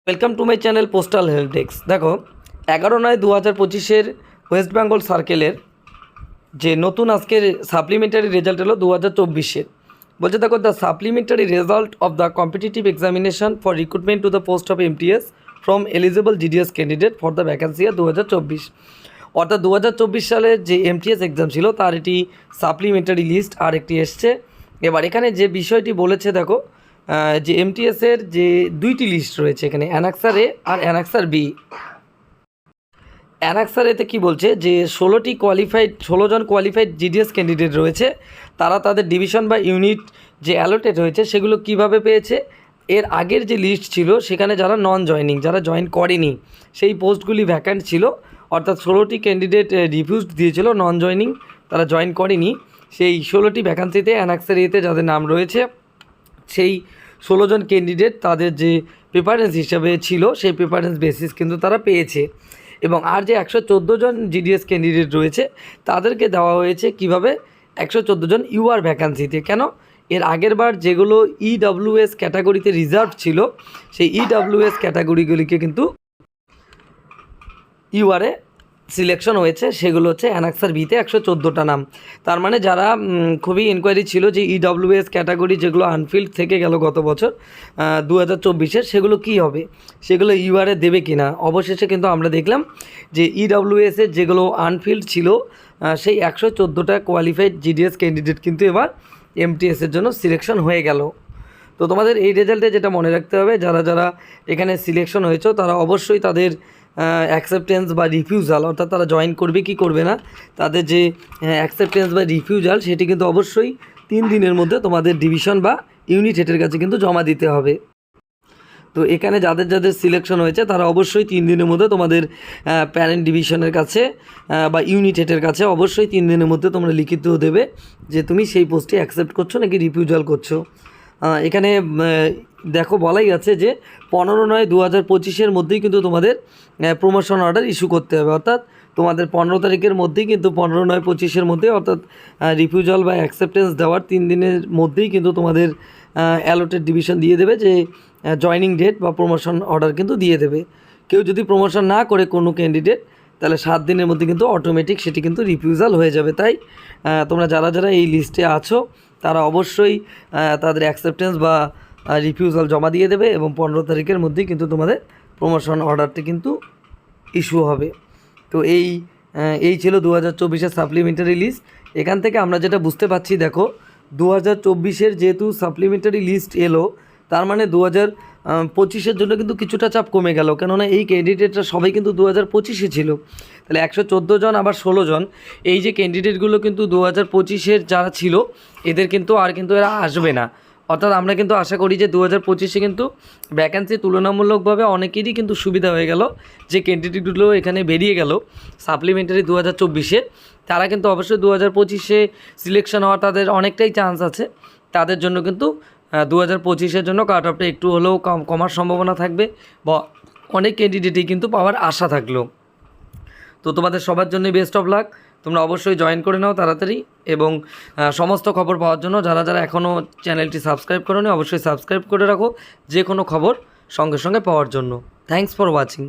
Welcome to my channel postal help desk. দেখো 11/9/2025 West Bengal সার্কেলের যে নতুন আজকের সাপ্লিমেন্টারি রেজাল্ট এলো 2024 বলছে। দেখো, the supplementary result of the competitive examination for recruitment to the post of MTS from eligible GDS candidate for the vacancy 2024। অর্থাৎ 2024 সালের যে এমটিএস এক্সাম ছিল তার এটি সাপ্লিমেন্টারি লিস্ট আর একটি এসছে। এবার এখানে যে বিষয়টি বলেছে, দেখো যে এমটিএসের যে দুইটি লিস্ট রয়েছে এখানে, অ্যানাক্সার এ আর অ্যানাক্সার বি। অ্যানাক্সার এতে কী বলছে যে 16 জন কোয়ালিফাইড জিডিএস ক্যান্ডিডেট রয়েছে, তারা তাদের ডিভিশন বা ইউনিট যে অ্যালোটেড হয়েছে সেগুলো কিভাবে পেয়েছে। এর আগের যে লিস্ট ছিল সেখানে যারা নন জয়নিং, যারা জয়েন করেনি, সেই পোস্টগুলি ভ্যাকান্ট ছিল। অর্থাৎ 16টি ক্যান্ডিডেট রিফিউজ দিয়েছিল, নন জয়নিং, তারা জয়েন করেনি। সেই 16টি ভ্যাকান্সিতে অ্যানাক্সার এতে যাদের নাম রয়েছে, সেই 16 জন ক্যান্ডিডেট তাদের যে প্রেফারেন্স হিসাবে ছিল সেই প্রেফারেন্স বেসিস কিন্তু তারা পেয়েছে। এবং আর যে 114 জন জিডিএস ক্যান্ডিডেট রয়েছে তাদেরকে দেওয়া হয়েছে কিভাবে, 114 জন ইউআর ভ্যাকান্সিতে। কেন? এর আগের বার যেগুলো ইডব্লিউএস ক্যাটাগরিতে রিজার্ভ ছিল সেই ইডব্লিউএস ক্যাটাগরিগুলিকে কিন্তু ইউআরে সিলেকশন হয়েছে, সেগুলো হচ্ছে অ্যানাক্সার বিতে 114টা নাম। তার মানে যারা খুবই এনকোয়ারি ছিল যে ইডব্লিউএস ক্যাটাগরি যেগুলো আনফিল্ড থেকে গেল গত বছর 2024-এর, সেগুলো কি হবে, সেগুলো ইউআরে দেবে কি না। অবশেষে কিন্তু আমরা দেখলাম যে ইডব্লিউএসের যেগুলো আনফিল্ড ছিল সেই 114টা কোয়ালিফাইড জিডিএস ক্যান্ডিডেট কিন্তু এবার এমটিএসের জন্য সিলেকশন হয়ে গেল। তো তোমাদের এই রেজাল্টে যেটা মনে রাখতে হবে, যারা যারা এখানে সিলেকশন হয়েছে তারা অবশ্যই তাদের অ্যাকসেপ্টেন্স বা রিফিউজাল, অর্থাৎ তারা জয়েন করবে কি করবে না, তাদের যে অ্যাকসেপ্টেন্স বা রিফিউজাল সেটি কিন্তু অবশ্যই 3 দিনের মধ্যে তোমাদের ডিভিশন বা ইউনিট হেডের কাছে কিন্তু জমা দিতে হবে। তো এখানে যাদের যাদের সিলেকশন হয়েছে তারা অবশ্যই 3 দিনের মধ্যে তোমাদের প্যারেন্ট ডিভিশনের কাছে বা ইউনিট হেডের কাছে অবশ্যই 3 দিনের মধ্যে তোমরা লিখিত দেবে যে তুমি সেই পোস্টে অ্যাকসেপ্ট করছো নাকি রিফিউজাল করছো। এখানে দেখো বলাই আছে যে 15/9/2025-এর মধ্যেই কিন্তু তোমাদের প্রমোশন অর্ডার ইস্যু করতে হবে। অর্থাৎ তোমাদের 15 তারিখের মধ্যেই কিন্তু 15/9/25-এর মধ্যে, অর্থাৎ রিফিউজাল বা অ্যাকসেপ্টেন্স দেওয়ার 3 দিনের মধ্যেই কিন্তু তোমাদের অ্যালোটেড ডিভিশন দিয়ে দেবে যে জয়নিং ডেট বা প্রমোশন অর্ডার কিন্তু দিয়ে দেবে। কেউ যদি প্রমোশন না করে কোনো ক্যান্ডিডেট, তাহলে 7 দিনের মধ্যে কিন্তু অটোমেটিক সেটি কিন্তু রিফিউজাল হয়ে যাবে। তাই তোমরা যারা যারা এই লিস্টে আছো তারা অবশ্যই তাদের অ্যাকসেপ্টেন্স বা রিফিউজাল জমা দিয়ে দেবে এবং 15 তারিখের মধ্যেই কিন্তু তোমাদের প্রমোশন অর্ডারটি কিন্তু ইস্যু হবে। তো এই ছিল 2024-এর সাপ্লিমেন্টারি লিস্ট। এখান থেকে আমরা যেটা বুঝতে পারছি, দেখো 2024-এর যেহেতু সাপ্লিমেন্টারি লিস্ট এলো, তার মানে 2025-এর জন্য কিন্তু কিছুটা চাপ কমে গেল। কেননা এই ক্যান্ডিডেটরা সবাই কিন্তু 2025-এ ছিল। তাহলে 114 জন আবার 16 জন, এই যে ক্যান্ডিডেটগুলো কিন্তু 2025-এর যারা ছিল এদের কিন্তু আর কিন্তু এরা আসবে না। অর্থাৎ আমরা কিন্তু আশা করি যে 2025-এ কিন্তু ভ্যাকেন্সি তুলনামূলকভাবে অনেকেরই কিন্তু সুবিধা হয়ে গেল। যে ক্যান্ডিডেটগুলো এখানে বেরিয়ে গেল সাপ্লিমেন্টারি 2024-এ, তারা কিন্তু অবশ্যই 2025-এ সিলেকশন হওয়ার তাদের অনেকটাই চান্স আছে। তাদের জন্য কিন্তু 2025-এর জন্য কাট অফটা একটু হলেও কমার সম্ভাবনা থাকবে বা অনেক ক্যান্ডিডেটই কিন্তু পাওয়ার আশা থাকলো। তো তোমাদের সবার জন্য বেস্ট অফ লাক। তোমরা অবশ্যই জয়েন করে নাও তাড়াতাড়ি, এবং সমস্ত খবর পাওয়ার জন্য যারা যারা এখনও চ্যানেলটি সাবস্ক্রাইব করোনি অবশ্যই সাবস্ক্রাইব করে রাখো, যে কোনো খবর সঙ্গে সঙ্গে পাওয়ার জন্য। Thanks for watching.